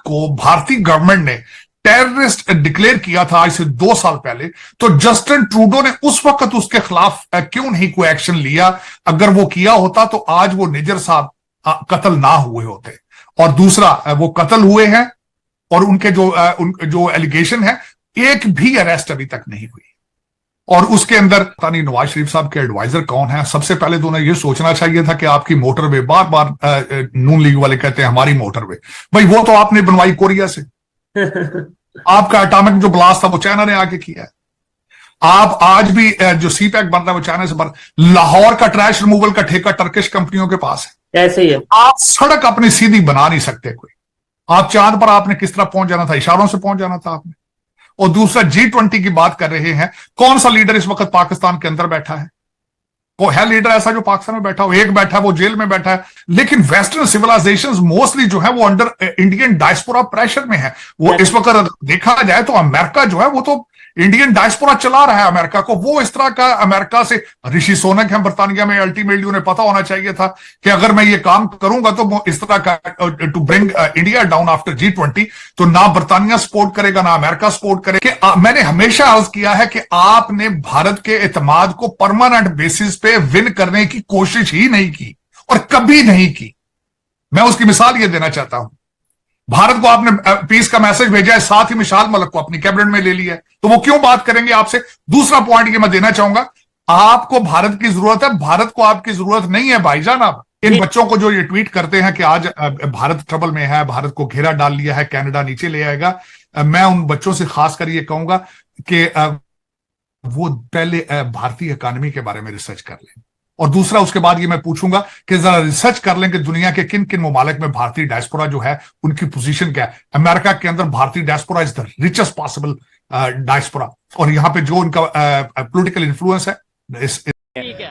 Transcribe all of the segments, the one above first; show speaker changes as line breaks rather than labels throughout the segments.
को भारतीय गवर्नमेंट ने टेररिस्ट डिक्लेयर किया था आज से 2 साल पहले, तो जस्टिन ट्रूडो ने उस वक्त उसके खिलाफ क्यों नहीं कोई एक्शन लिया? अगर वो किया होता तो आज वो निजर साहब कत्ल ना हुए होते। और दूसरा, वो कत्ल हुए हैं और उनके जो एलिगेशन है, एक भी अरेस्ट अभी तक नहीं हुई। और उसके अंदर पता नहीं नवाज शरीफ साहब के एडवाइजर कौन है। सबसे पहले तो उन्हें यह सोचना चाहिए था कि आपकी मोटरवे, बार बार नून लीग वाले कहते हैं हमारी मोटरवे, भाई वो तो आपने बनवाई कोरिया से। आपका एटॉमिक जो ब्लास्ट था वो चाइना ने आके किया है। आप आज भी जो सी पैक बन रहा है वो चाइना से बन। लाहौर का ट्रैश रिमूवल का ठेका टर्किश कंपनियों के पास है।
ऐसे ही है।
आप सड़क अपनी सीधी बना नहीं सकते कोई। आप चांद पर आपने किस तरह पहुंच जाना था? इशारों से पहुंच जाना था आपने। और दूसरा, G20 की बात कर रहे हैं, कौन सा लीडर इस वक्त पाकिस्तान के अंदर बैठा है? कोई है लीडर ऐसा जो पाकिस्तान में बैठा हो? एक बैठा है, वो जेल में बैठा है। लेकिन वेस्टर्न सिविलाइजेशंस मोस्टली जो है वो अंडर इंडियन डायस्पोरा प्रेशर में है। वो इस वक्त देखा जाए तो अमेरिका जो है वो तो इंडियन डायस्पोरा चला रहा है अमेरिका को। वो इस तरह का अमेरिका से, ऋषि सुनक है बर्तानिया में, अल्टीमेटली उन्हें पता होना चाहिए था कि अगर मैं ये काम करूंगा तो वो इस तरह का to bring India down after G20, तो ना बर्तानिया सपोर्ट करेगा ना अमेरिका सपोर्ट करेगा। मैंने हमेशा अर्ज किया है कि आपने भारत के एतमाद को परमानेंट बेसिस पे विन करने की कोशिश ही नहीं की और कभी नहीं की। मैं उसकी मिसाल ये देना चाहता हूं। भारत को आपने पीस का मैसेज भेजा है, साथ ही मिसाल मलिक को अपनी कैबिनेट में ले लिया है, तो वो क्यों बात करेंगे आपसे? दूसरा पॉइंट ये मैं देना चाहूंगा, आपको भारत की जरूरत है, भारत को आपकी जरूरत नहीं है भाईजान। आप इन बच्चों को जो ये ट्वीट करते हैं कि आज भारत ट्रबल में है, भारत को घेरा डाल लिया है, कनाडा नीचे ले आएगा, मैं उन बच्चों से खासकर ये कहूंगा कि वो पहले भारतीय इकोनॉमी के बारे में रिसर्च कर लें। और दूसरा, उसके बाद ये मैं पूछूंगा कि जरा रिसर्च कर लें कि दुनिया के किन किन ममालिक में भारतीय डायस्पोरा जो है उनकी पोजीशन क्या है। अमेरिका के अंदर भारतीय diaspora is the richest possible diaspora, और यहां पे जो उनका पॉलिटिकल इन्फ्लुएंस है।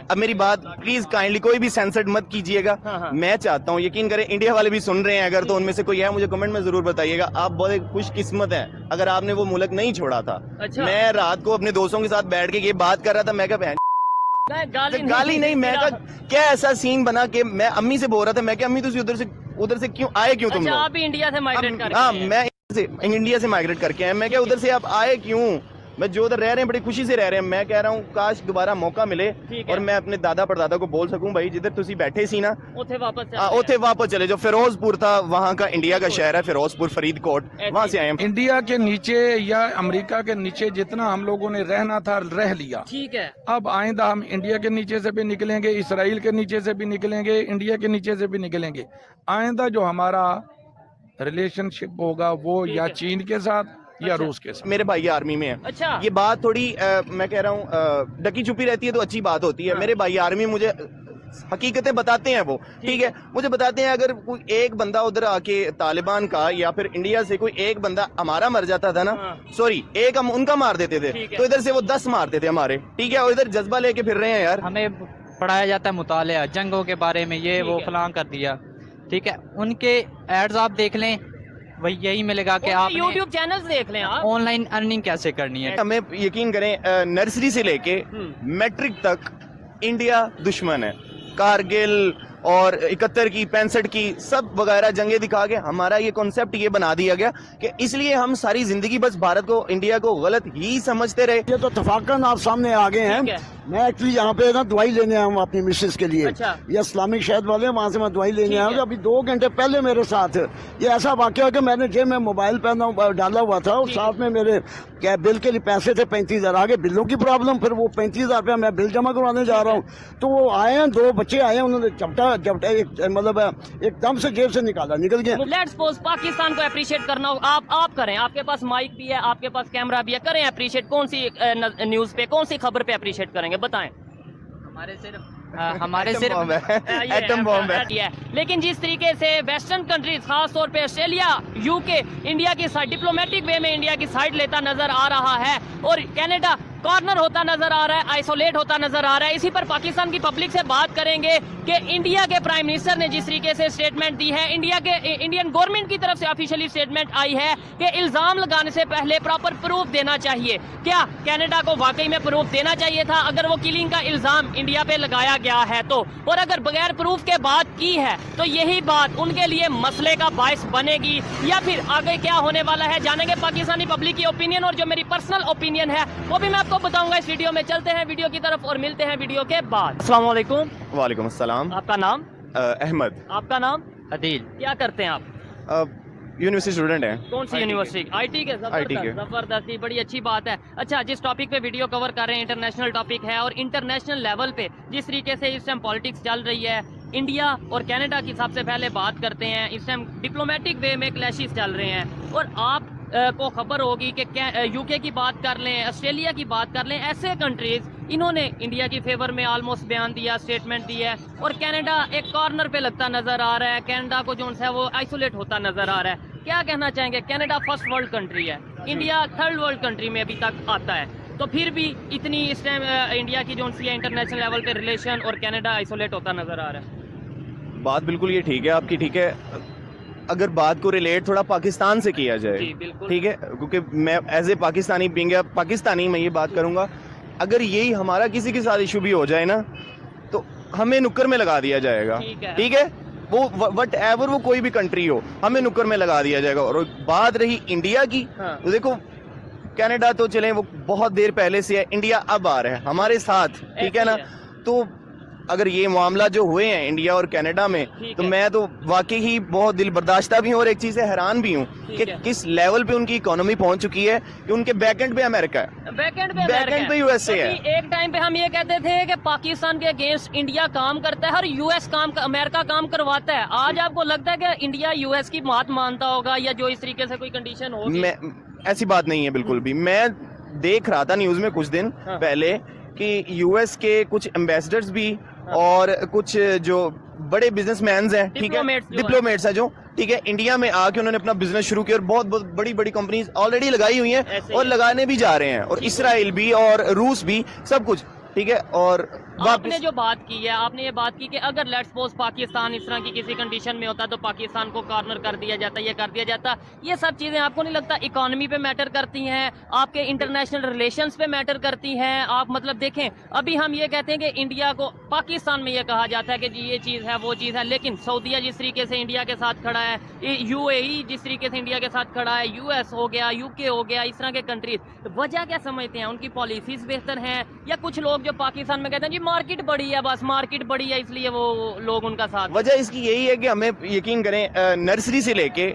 अब मेरी बात प्लीज काइंडली कोई भी सेंसर्ड मत कीजिएगा। मैं चाहता हूँ, यकीन करें इंडिया वाले भी सुन रहे हैं, अगर तो उनमें से कोई है मुझे कमेंट में जरूर बताइएगा। आप बहुत खुशकिस्मत है अगर आपने वो मुल्क नहीं छोड़ा था। अच्छा। मैं रात को अपने दोस्तों के साथ बैठ के ये बात कर रहा था, मैं क्या गाली नहीं, मैं क्या ऐसा सीन बना के मैं अम्मी से बोल रहा था, मैं क्या अम्मी तुम उधर से क्यों आए, क्यों तुम?
अच्छा, आप भी इंडिया से माइग्रेट करके?
हाँ, मैं इंडिया से माइग्रेट करके आया। मैं क्या उधर से आप आए क्यों? मैं जो उधर रह रहे हैं बड़ी खुशी से रह रहे हैं। मैं कह रहा हूँ काश दोबारा मौका मिले और मैं अपने दादा परदादा को बोल सकूं, भाई जिधर तुसी बैठे सी ना उथे वापस चले जाओ। फिरोजपुर था वहाँ का, इंडिया का शहर है फिरोजपुर, फरीदकोट, वहाँ से आए हम।
इंडिया के नीचे या अमेरिका के नीचे जितना हम लोगों ने रहना था रह लिया, ठीक है। अब आइंदा हम इंडिया के नीचे से भी निकलेंगे, इसराइल के नीचे से भी निकलेंगे, इंडिया के नीचे से भी निकलेंगे। आइंदा जो हमारा रिलेशनशिप होगा वो या चीन के साथ या रूस के साथ।
मेरे भाई आर्मी में है। अच्छा। ये बात थोड़ी मैं कह रहा हूँ ढकी छुपी रहती है तो अच्छी बात होती है। हाँ। मेरे भाई आर्मी मुझे हकीकतें बताते हैं, वो ठीक है, मुझे बताते हैं अगर कोई एक बंदा उधर आके तालिबान का या फिर इंडिया से कोई एक बंदा हमारा मर जाता था ना, सॉरी एक हम उनका मार देते थे, तो इधर से वो 10 मारते थे हमारे, ठीक है। और इधर जज्बा लेके फिर रहे हैं यार।
हमें पढ़ाया जाता है मुतालिया जंगों के बारे में, ये वो फलां कर दिया, ठीक है। उनके एड्स आप देख लें, वही यही मिलेगा कि आप
YouTube चैनल्स देख लें, आप
ऑनलाइन अर्निंग कैसे करनी है।
हमें यकीन करें नर्सरी से लेके मैट्रिक तक इंडिया दुश्मन है। कारगिल और 71 की 65 की सब वगैरह जंगे दिखा के हमारा ये कॉन्सेप्ट ये बना दिया गया कि इसलिए हम सारी जिंदगी बस भारत को, इंडिया को गलत ही समझते रहे।
ये तो तफाकन आप सामने आ गए हैं। मैं एक्चुअली यहाँ पे ना दवाई लेने आया हूँ अपनी मिसेस के लिए। अच्छा। ये इस्लामिक शहद वाले, वहाँ से मैं दवाई लेने आया हूँ। अभी 2 घंटे पहले मेरे साथ ये ऐसा वाकया कि मैंने जेब में मोबाइल पहना डाला हुआ था और साथ में मेरे क्या बिल के लिए पैसे थे 35,000। आगे बिलों की प्रॉब्लम, फिर वो 35,000 रुपया मैं बिल जमा करवाने जा रहा हूँ। तो वो आए हैं, 2 बच्चे आए हैं, उन्होंने झपटा मतलब एकदम से जेब से निकल गया।
लेट्स सपोज पाकिस्तान को अप्रिशिएट करना हो, आप करें, आपके पास माइक भी है, आपके पास कैमरा भी है, करें अप्रिशिएट। कौन सी न्यूज पे, कौन सी खबर पे अप्रिशिएट करेंगे, बताएं।
हमारे सिर्फ
एटम बॉम्ब है।
लेकिन जिस तरीके से वेस्टर्न कंट्रीज, खास तौर पे ऑस्ट्रेलिया, यूके, इंडिया की साइड डिप्लोमेटिक वे में इंडिया की साइड लेता नजर आ रहा है, और कनाडा कॉर्नर होता नजर आ रहा है, आइसोलेट होता नजर आ रहा है। इसी पर पाकिस्तान की पब्लिक से बात करेंगे कि इंडिया के प्राइम मिनिस्टर ने जिस तरीके से स्टेटमेंट दी है, इंडियन गवर्नमेंट की तरफ से ऑफिशियली स्टेटमेंट आई है कि इल्जाम लगाने से पहले प्रॉपर प्रूफ देना चाहिए। क्या कनाडा को वाकई में प्रूफ देना चाहिए था अगर वो किलिंग का इल्जाम इंडिया पे लगाया गया है तो? और अगर बगैर प्रूफ के बात की है तो यही बात उनके लिए मसले का बायस बनेगी या फिर आगे क्या होने वाला है? जानेंगे पाकिस्तानी पब्लिक की ओपिनियन, और जो मेरी पर्सनल ओपिनियन है वो भी मैं आपको बताऊंगा इस वीडियो में। चलते हैं वीडियो की तरफ और मिलते हैं वीडियो के बाद। अस्सलाम वालेकुम।
वालेकुम अस्सलाम।
आपका नाम?
अहमद।
आपका नाम?
अदील।
क्या करते हैं आप?
यूनिवर्सिटी स्टूडेंट है।
कौन सी यूनिवर्सिटी? आईटी के? जबरदस्त, ये बड़ी अच्छी बात है। अच्छा, जिस टॉपिक पे वीडियो कवर कर रहे हैं इंटरनेशनल टॉपिक है, और इंटरनेशनल लेवल पे जिस तरीके से इस टाइम पॉलिटिक्स चल रही है, इंडिया और कनाडा की सबसे पहले बात करते हैं। इस टाइम डिप्लोमेटिक वे में क्लैशेस चल रहे हैं, और आप को खबर होगी कि यूके की बात कर लें, ऑस्ट्रेलिया की बात कर लें, ऐसे कंट्रीज इन्होंने इंडिया की फेवर में ऑलमोस्ट बयान दिया, स्टेटमेंट दी है, और कनाडा एक कॉर्नर पे लगता नजर आ रहा है। कनाडा को जो है वो आइसोलेट होता नजर आ रहा है। क्या कहना चाहेंगे? कनाडा फर्स्ट वर्ल्ड कंट्री है, इंडिया थर्ड वर्ल्ड कंट्री में अभी तक आता है, तो फिर भी इतनी इस टाइम इंडिया की जो है इंटरनेशनल लेवल पे रिलेशन और कनाडा आइसोलेट होता नजर आ रहा है।
बात बिल्कुल ये ठीक है आपकी, ठीक है। अगर बात को रिलेट थोड़ा पाकिस्तान से किया जाए, ठीक है, क्योंकि मैं as a Pakistani being Pakistani मैं ये बात करूंगा, अगर यही हमारा किसी के साथ इशू भी हो जाए ना तो हमें नुक्कर में लगा दिया जाएगा, ठीक है। वो वट एवर वो कोई भी कंट्री हो, हमें नुक्कर में लगा दिया जाएगा। और बात रही इंडिया की, तो देखो कनाडा तो चले वो बहुत देर पहले से है, इंडिया अब आ रहा है हमारे साथ, ठीक है ना। तो अगर ये मामला जो हुए हैं इंडिया और कनाडा में, तो मैं तो वाकई ही बहुत दिल बर्दाश्ता भी हूँ और एक चीज से हैरान भी हूँ कि किस लेवल पे उनकी इकोनॉमी पहुंच चुकी है कि उनके बैकएंड पे अमेरिका है, बैकएंड पे यूएसए है।
एक टाइम पे हम ये कहते थे कि पाकिस्तान के अगेंस्ट इंडिया काम करता है और यूएस अमेरिका काम करवाता है। आज आपको लगता है कि इंडिया यूएस की बात मानता होगा, या जो इस तरीके से कोई कंडीशन होगी?
ऐसी बात नहीं है बिल्कुल भी। मैं देख रहा था न्यूज में कुछ दिन पहले कि यूएस के कुछ एम्बेसडर्स भी और कुछ जो बड़े बिजनेसमैन हैं, ठीक है, डिप्लोमेट्स है जो, ठीक है, इंडिया में आके उन्होंने अपना बिजनेस शुरू किया और बहुत बहुत बड़ी बड़ी कंपनीज ऑलरेडी लगाई हुई हैं और लगाने भी जा रहे हैं, और इसराइल भी और रूस भी, सब कुछ, ठीक है। और
आपने जो बात की है, आपने ये बात की कि अगर लेट्स सपोज पाकिस्तान इस तरह की किसी कंडीशन में होता तो पाकिस्तान को कॉर्नर कर दिया जाता, ये कर दिया जाता, ये सब चीजें आपको नहीं लगता इकोनॉमी पे मैटर करती हैं, आपके इंटरनेशनल रिलेशंस पे मैटर करती हैं? आप मतलब देखें, अभी हम ये कहते हैं कि इंडिया को पाकिस्तान में ये कहा जाता है कि जी ये चीज़ है, वो चीज़ है, लेकिन सऊदीया जिस तरीके से इंडिया के साथ खड़ा है, यूएई जिस तरीके से इंडिया के साथ खड़ा है, यूएस हो गया, यूके हो गया, इस तरह के कंट्रीज, वजह क्या समझते हैं? उनकी पॉलिसीज बेहतर हैं, या कुछ लोग जो पाकिस्तान में कहते हैं जी मार्केट बड़ी है, बस मार्केट बड़ी है इसलिए वो लोग उनका साथ?
वजह इसकी यही है कि हमें यकीन करें, नर्सरी से लेके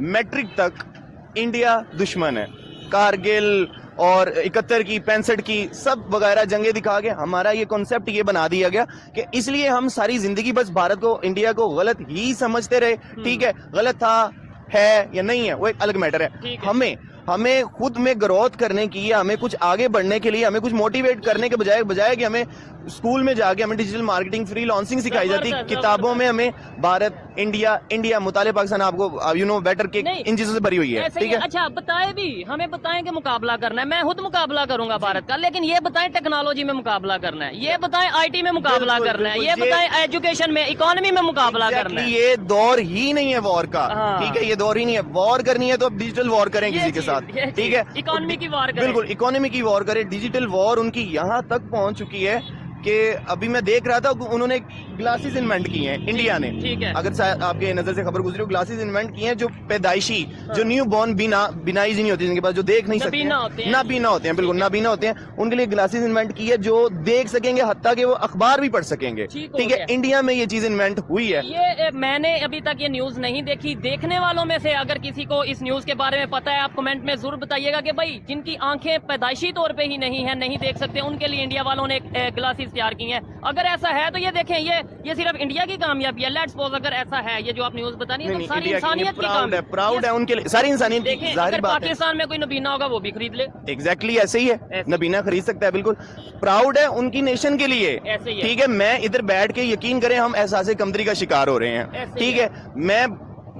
मैट्रिक तक इंडिया दुश्मन है। कारगिल और 71 की 65 की सब वगैरह जंगे दिखा के हमारा ये कॉन्सेप्ट ये बना दिया गया कि इसलिए हम सारी जिंदगी बस भारत को, इंडिया को गलत ही समझते रहे, ठीक है। गलत था, है या नहीं है वो एक अलग मैटर है। हमें खुद में ग्रोथ करने की, हमें कुछ आगे बढ़ने के लिए, हमें कुछ मोटिवेट करने के बजाय कि हमें स्कूल में जाके हमें डिजिटल मार्केटिंग, फ्रीलांसिंग सिखाई जाती, किताबों में हमें भारत, इंडिया मुताले पाकिस्तान, आपको यू नो बेटर के इन चीजों से भरी हुई है, ठीक है।
अच्छा बताए भी, हमें बताएं कि मुकाबला करना है, मैं खुद मुकाबला करूंगा भारत का, लेकिन ये बताएं टेक्नोलॉजी में मुकाबला करना है, ये बताएं आईटी में मुकाबला करना है, ये बताएं एजुकेशन में, इकोनॉमी में मुकाबला करना है।
ये दौर ही नहीं है वॉर का, ठीक है, ये दौर ही नहीं है। वॉर करनी है तो अब डिजिटल वॉर करें किसी के साथ, ठीक है,
इकोनॉमी की वॉर करें,
बिल्कुल इकोनॉमी की वॉर करें। डिजिटल वॉर उनकी यहाँ तक पहुंच चुकी है कि अभी मैं देख रहा था उन्होंने ग्लासेस इन्वेंट किए हैं इंडिया ने,
ठीक है।
अगर आपके नजर से खबर गुजरी हो, ग्लासेस इन्वेंट किए हैं जो पैदाइशी, जो न्यू बॉर्न बिनाई नहीं होती, जिनके पास जो देख नहीं सकते, नाबीना होते हैं, बिल्कुल नाबीना होते हैं, उनके लिए ग्लासेस इन्वेंट की है जो देख सकेंगे, हत्ता कि वो अखबार भी पढ़ सकेंगे, ठीक है। इंडिया में ये चीज इन्वेंट हुई है।
ये मैंने अभी तक ये न्यूज नहीं देखी। देखने वालों में से अगर किसी को इस न्यूज के बारे में पता है, आप कमेंट में जरूर बताइएगा कि भाई जिनकी आंखें पैदाइशी तौर पे ही नहीं है, नहीं देख सकते, उनके लिए इंडिया वालों ने ग्लासेस तैयार की हैं। अगर ऐसा है तो ये देखें, ये सिर्फ इंडिया की कामयाबी है। लेट्स सपोज अगर ऐसा है, ये जो आप न्यूज बता रही है, तो सारी इंसानियत की कामयाबी है, प्राउड है उनके लिए, सारी इंसानियत की जाहिर बात है। पाकिस्तान में कोई नबीना होगा वो भी खरीद ले,
एग्जैक्टली ऐसे ही है, नबीना खरीद सकता है, बिल्कुल प्राउड है उनकी नेशन के लिए, ठीक है। मैं इधर बैठ के यकीन करें हम एहसास कमतरी का शिकार हो रहे हैं, ठीक है। मैं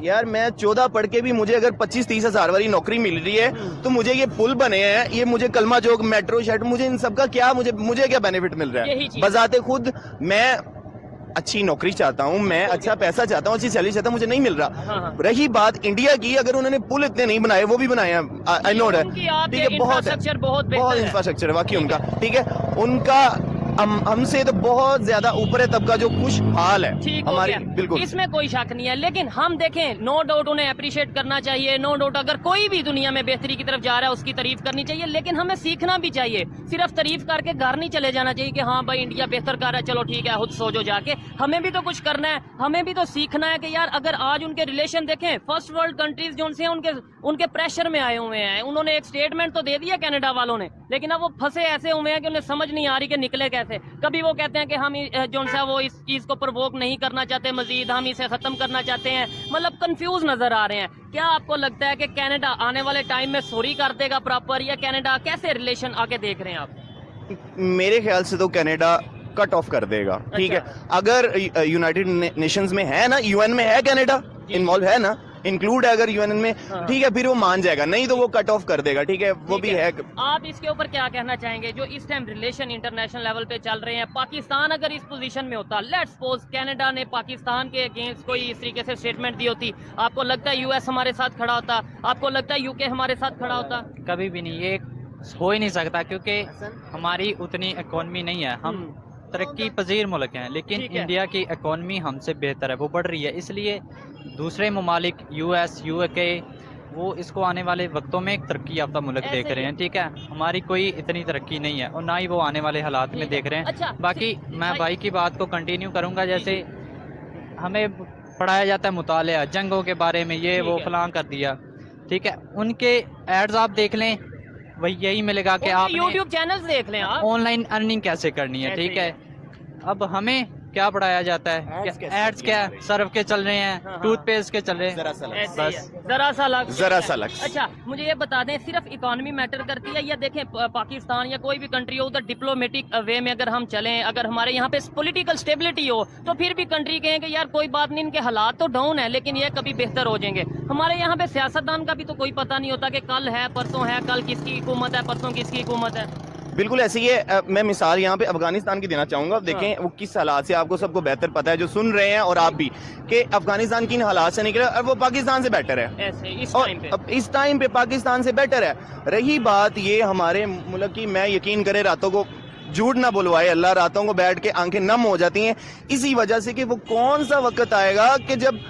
यार मैं 14 पढ़ के भी मुझे अगर 25-30 हजार वाली नौकरी मिल रही है तो मुझे ये पुल बने हैं, ये मुझे कलमा चौक, मेट्रो शेड, मुझे इन सब का क्या, मुझे क्या बेनिफिट मिल रहा है? बजाते खुद मैं अच्छी नौकरी चाहता हूँ, मैं अच्छा पैसा चाहता हूँ, अच्छी सैलरी चाहता हूँ, मुझे नहीं मिल रहा। रही बात इंडिया की, अगर उन्होंने पुल इतने नहीं बनाए, वो भी बनाए हैं, आई नो है, ठीक है, बहुत इंफ्रास्ट्रक्चर है वाकई उनका, ठीक है, उनका हमसे तो बहुत ज्यादा ऊपर है तबका जो खुशहाल है,
ठीक
हमारी, बिल्कुल
इसमें कोई शक नहीं है। लेकिन हम देखें, नो डाउट उन्हें अप्रिशिएट करना चाहिए, नो डाउट अगर कोई भी दुनिया में बेहतरी की तरफ जा रहा है उसकी तारीफ करनी चाहिए, लेकिन हमें सीखना भी चाहिए। सिर्फ तारीफ करके घर नहीं चले जाना चाहिए कि हाँ भाई इंडिया बेहतर कर रहा है, चलो ठीक है खुद सोचो जाके। हमें भी तो कुछ करना है, हमें भी तो सीखना है कि यार अगर आज उनके रिलेशन देखें, फर्स्ट वर्ल्ड कंट्रीज जो उनसे उनके प्रेशर में आए हुए हैं, उन्होंने एक स्टेटमेंट तो दे दिया कनाडा वालों ने, लेकिन अब वो फंसे ऐसे हुए हैं कि उन्हें समझ नहीं आ रही कि निकले कैसे। कभी वो कहते हैं कि हम जो सा वो इस चीज को प्रवोक नहीं करना चाहते, मजीद हम इसे खत्म करना चाहते हैं, मतलब कंफ्यूज नजर आ रहे हैं। क्या आपको लगता है कि कनाडा आने वाले टाइम में सॉरी कर देगा प्रॉपर, या कनाडा कैसे रिलेशन आगे देख रहे हैं आप?
मेरे ख्याल से तो कनाडा कट ऑफ कर देगा, ठीक है। अगर यूनाइटेड नेशंस में है ना, यूएन में है कनाडा इन्वॉल्व है ना, इंक्लूड है अगर यूएन में, ठीक है, फिर वो मान जाएगा, नहीं तो वो कट ऑफ कर देगा, ठीक है, वो भी है।
आप इसके ऊपर क्या कहना चाहेंगे जो इस टाइम रिलेशन इंटरनेशनल लेवल पे चल रहे हैं? पाकिस्तान अगर इस पोजीशन में होता, लेट्स सपोज कनाडा ने पाकिस्तान के अगेंस्ट कोई इस तरीके से स्टेटमेंट दी होती, आपको लगता है यूएस हमारे साथ खड़ा होता? आपको लगता है यूके हमारे साथ खड़ा होता?
कभी भी नहीं, ये हो ही नहीं सकता, क्योंकि हमारी उतनी इकोनॉमी नहीं है, हम तरक्की पजीर मुल्क हैं, लेकिन इंडिया की इकोनॉमी हमसे बेहतर है, वो बढ़ रही है, इसलिए दूसरे ममालिक यूएस यूके वो इसको आने वाले वक्तों में एक तरक्की याफ्ता मुल्क देख रहे हैं, ठीक है। हमारी कोई इतनी तरक्की नहीं है और ना ही वो आने वाले हालात में देख रहे हैं।
अच्छा,
बाकी मैं भाई की बात को कंटिन्यू करूंगा, जैसे हमें पढ़ाया जाता है मुतालिया जंगों के बारे में, ये वो फलां कर दिया, ठीक है, उनके एड्स आप देख लें, वही यही मिलेगा कि आप
यूट्यूब चैनल्स देख लें, आप
ऑनलाइन अर्निंग कैसे करनी है, ठीक है। अब हमें क्या पढ़ाया जाता है, एड्स क्या सर्फ के चल रहे हैं, टूथपेस्ट के चल रहे हैं, बस
जरा सा लग। अच्छा मुझे ये बता दें, सिर्फ इकोनॉमी मैटर करती है, या देखें पाकिस्तान या कोई भी कंट्री हो, उधर डिप्लोमेटिक वे में अगर हम चलें, अगर हमारे यहाँ पे पॉलिटिकल स्टेबिलिटी हो, तो फिर भी कंट्री कहें कि यार कोई बात नहीं, इनके हालात तो डाउन है लेकिन ये कभी बेहतर हो जाएंगे। हमारे यहाँ पे सियासतदान का भी तो कोई पता नहीं होता कि कल है परसों है, कल किसकी हुकूमत है, परसों किसकी हुकूमत है।
बिल्कुल ऐसी है। मैं मिसाल यहाँ पे अफगानिस्तान की देना चाहूंगा। अब देखें वो किस हालात से, आपको सबको बेहतर पता है जो सुन रहे हैं और आप भी, कि अफगानिस्तान किन हालात से निकले और वो पाकिस्तान से बेटर है, इस टाइम पे पाकिस्तान से बेटर है। रही बात ये हमारे मुल्क की, मैं यकीन करे रातों को झूठ ना बुलवाए अल्लाह, रातों को बैठ के आंखें नम हो जाती हैं इसी वजह से कि वो कौन सा वक्त आएगा कि जब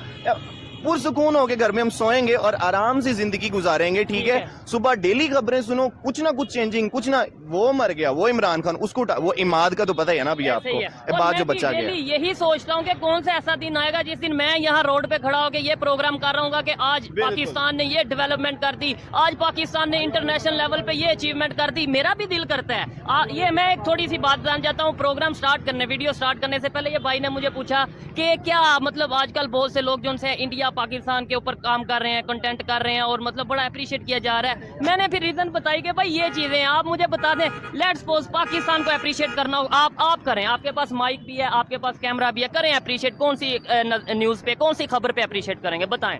पुरसुकून होके घर में हम सोएंगे और आराम से जिंदगी गुजारेंगे, ठीक है। सुबह डेली खबरें सुनो, कुछ ना कुछ चेंजिंग, कुछ ना, वो मर गया, वो इमरान खान, उसको वो इमाद का तो पता ही है ना अभी आपको, बात जो बच्चा गया।
यही सोचता हूँ कि कौन सा ऐसा दिन आएगा जिस दिन मैं यहाँ रोड पे खड़ा होकर ये प्रोग्राम कर रहा हूँ कि आज पाकिस्तान ने ये डेवलपमेंट कर दी, आज पाकिस्तान ने इंटरनेशनल लेवल पे ये अचीवमेंट कर दी। मेरा भी दिल करता है। ये मैं एक थोड़ी सी बात जान जाता हूँ, प्रोग्राम स्टार्ट करने, वीडियो स्टार्ट करने से पहले ये भाई ने मुझे पूछा कि क्या मतलब आजकल बहुत से लोग जो उनसे इंडिया पाकिस्तान के ऊपर काम कर रहे हैं, कंटेंट कर रहे हैं और मतलब बड़ा अप्रिशिएट किया जा रहा है। मैंने फिर रीजन बताई कि भाई ये चीजें आप मुझे बता दें, लेट्स सपोज पाकिस्तान को अप्रिशिएट करना हो, आप करें, आपके पास माइक भी है, आपके पास कैमरा भी है, करें अप्रिशिएट। कौन सी न्यूज पे, कौन सी खबर पे अप्रिशिएट करेंगे, बताएं।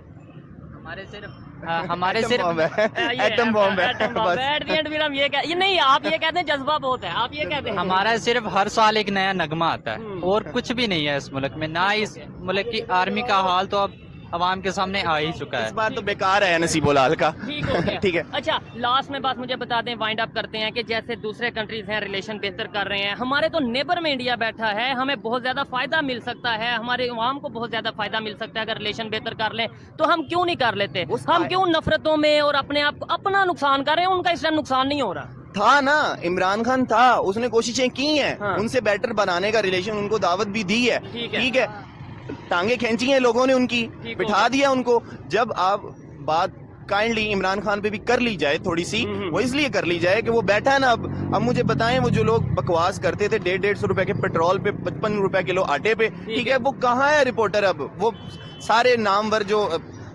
हमारे सिर्फ
एटम बॉम्ब है,
हम ये नहीं, आप ये कहते हैं जज्बा बहुत है, आप ये कहते हैं।
हमारा सिर्फ हर साल एक नया नगमा आता है और कुछ भी नहीं है इस मुल्क में, ना इस मुल्क की आर्मी का हाल तो अब अवाम के सामने आ ही चुका है।
इस बार तो बेकार है नसीबो लाल का, ठीक है।
अच्छा लास्ट में बात मुझे बता दें, वाइंड अप करते हैं कि जैसे दूसरे कंट्रीज हैं रिलेशन बेहतर कर रहे हैं, हमारे तो नेबर में इंडिया बैठा है, हमें बहुत ज्यादा फायदा मिल सकता है, हमारे अवाम को बहुत ज्यादा फायदा मिल सकता है अगर रिलेशन बेहतर कर लें, तो हम क्यों नहीं कर लेते? हम क्यों नफरतों में और अपने आप को अपना नुकसान कर रहे हैं? उनका इस टाइम नुकसान नहीं हो रहा
था ना, इमरान खान था, उसने कोशिशें की हैं, उनसे बेटर बनाने का, रिलेशन, उनको दावत भी दी है, ठीक है, टांगे खींची हैं लोगों ने उनकी, बिठा दिया उनको। जब आप बात काइंडली इमरान खान पे भी कर ली जाए थोड़ी सी, वो इसलिए कर ली जाए कि वो बैठा है ना। अब मुझे बताएं, वो जो लोग बकवास करते थे 150 रुपए के पेट्रोल पे, 55 रुपए किलो आटे पे, ठीक है, वो कहाँ है रिपोर्टर? अब वो सारे नामवर जो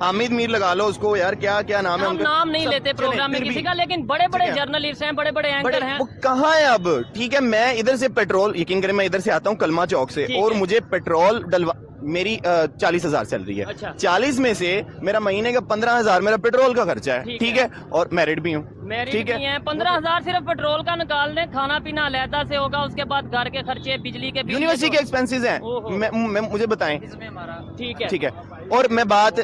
हामिद मीर लगा लो उसको, यार क्या क्या नाम है उनका,
नाम नहीं लेते प्रोग्राम में किसी का, लेकिन बड़े बड़े जर्नलिस्ट हैं, बड़े बड़े एंकर हैं,
वो कहाँ है अब? ठीक है, मैं इधर से पेट्रोल, यकीन करें मैं इधर से आता हूँ कलमा चौक से, और मुझे पेट्रोल मेरी 40,000 सैलरी है।
अच्छा।
40 में से मेरा महीने का 15,000 मेरा पेट्रोल का खर्चा है, ठीक है, और मैरिड भी हूँ, ठीक है।
15,000 सिर्फ पेट्रोल का निकाल दें, खाना पीना अलहदा से होगा, उसके बाद घर के खर्चे, बिजली के बिल,
यूनिवर्सिटी के एक्सपेंसेस हैं, मैं मुझे बताएं,
ठीक है,
ठीक है। और मैं बात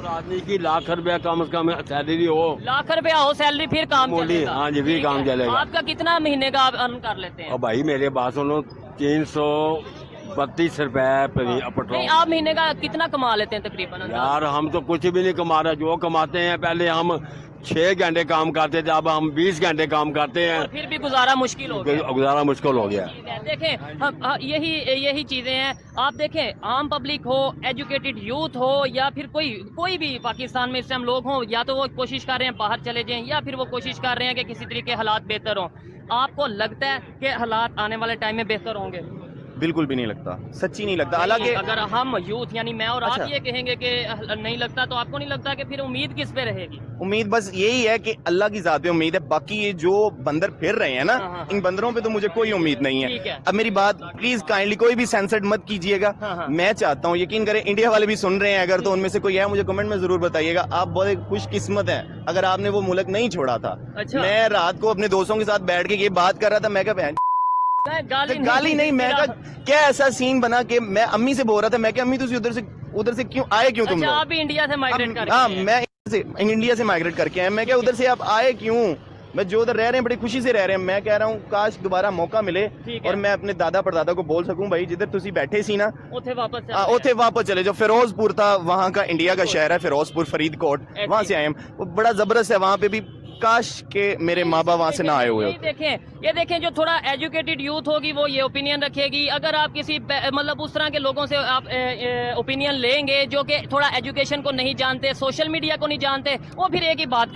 आदमी की लाख रुपया कम से कम सैलरी हो,
लाख रुपया हो सैलरी, फिर काम चलेगा।
हाँ जी, फिर काम चलेगा।
आपका कितना महीने का आप अर्न कर लेते हैं?
और भाई मेरे बात सुनो, 332 रुपए पेट्रोल।
नहीं, आप महीने का कितना कमा लेते हैं तकरीबन?
यार हम तो कुछ भी नहीं कमा रहे, जो कमाते हैं पहले हम 6 घंटे काम करते थे, अब हम 20 घंटे काम करते हैं,
और फिर भी गुजारा मुश्किल हो गया।
गुजारा मुश्किल हो गया।
देखें यही चीजें हैं। आप देखें, आम पब्लिक हो, एजुकेटेड यूथ हो, या फिर कोई भी पाकिस्तान में इस टाइम लोग हों, या तो वो कोशिश कर रहे हैं बाहर चले जाएं, या फिर वो कोशिश कर रहे हैं कि किसी तरीके हालात बेहतर हों। आपको लगता है कि हालात आने वाले टाइम में बेहतर होंगे?
बिल्कुल भी नहीं लगता, सच्ची नहीं लगता। हालांकि
अगर हम यूथ यानी मैं और
अच्छा।
आप ये कहेंगे कि नहीं लगता, तो आपको नहीं लगता कि फिर उम्मीद किस पे रहेगी?
उम्मीद बस यही है कि अल्लाह की ज़ात पे उम्मीद है, बाकी ये जो बंदर फिर रहे हैं ना,
हाँ।
इन बंदरों पे तो मुझे कोई उम्मीद नहीं
ठीक
है।
है।
अब मेरी बात प्लीज काइंडली कोई भी सेंसर्ड मत कीजिएगा।
हाँ।
मैं चाहता हूँ, यकीन करें इंडिया वाले भी सुन रहे हैं, अगर तो उनमें से कोई है मुझे कमेंट में जरूर बताइएगा। आप बहुत खुशकिस्मत हैं अगर आपने वो मुल्क नहीं छोड़ा था।
अच्छा।
मैं रात को अपने दोस्तों के साथ बैठ के ये बात कर रहा था, मैं क्या गाली नहीं, मैं क्या ऐसा सीन बना कि मैं अम्मी से बोल रहा था, मैं क्या अम्मी तुम उधर से क्यों आए, क्यों तुम
अच्छा,
लोग?
आप भी इंडिया से माइग्रेट कर?
हाँ, मैं इंडिया से माइग्रेट करके आया। मैं क्या उधर से आप आए क्यों? मैं जो उधर रह रहे हैं बड़ी खुशी से रह रहे हैं। मैं कह रहा हूँ काश दोबारा मौका मिले और मैं अपने दादा परदादा को बोल सकूं, भाई जिधर तुसी बैठे सी ना
उथे
वापस चले जाओ। फिरोजपुर था वहाँ का, इंडिया का शहर है फिरोजपुर, फरीदकोट, वहाँ से आए हम। वो बड़ा जबरदस्त है, वहाँ पे भी काश के मेरे माँ बाप वहाँ से ना आए हुए होते।
ये देखें जो थोड़ा एजुकेटेड यूथ होगी वो ये ओपिनियन रखेगी। अगर आप किसी मतलब उस तरह के लोगों से आप ओपिनियन लेंगे जो कि थोड़ा एजुकेशन को नहीं जानते, सोशल मीडिया को नहीं जानते, वो फिर एक ही बात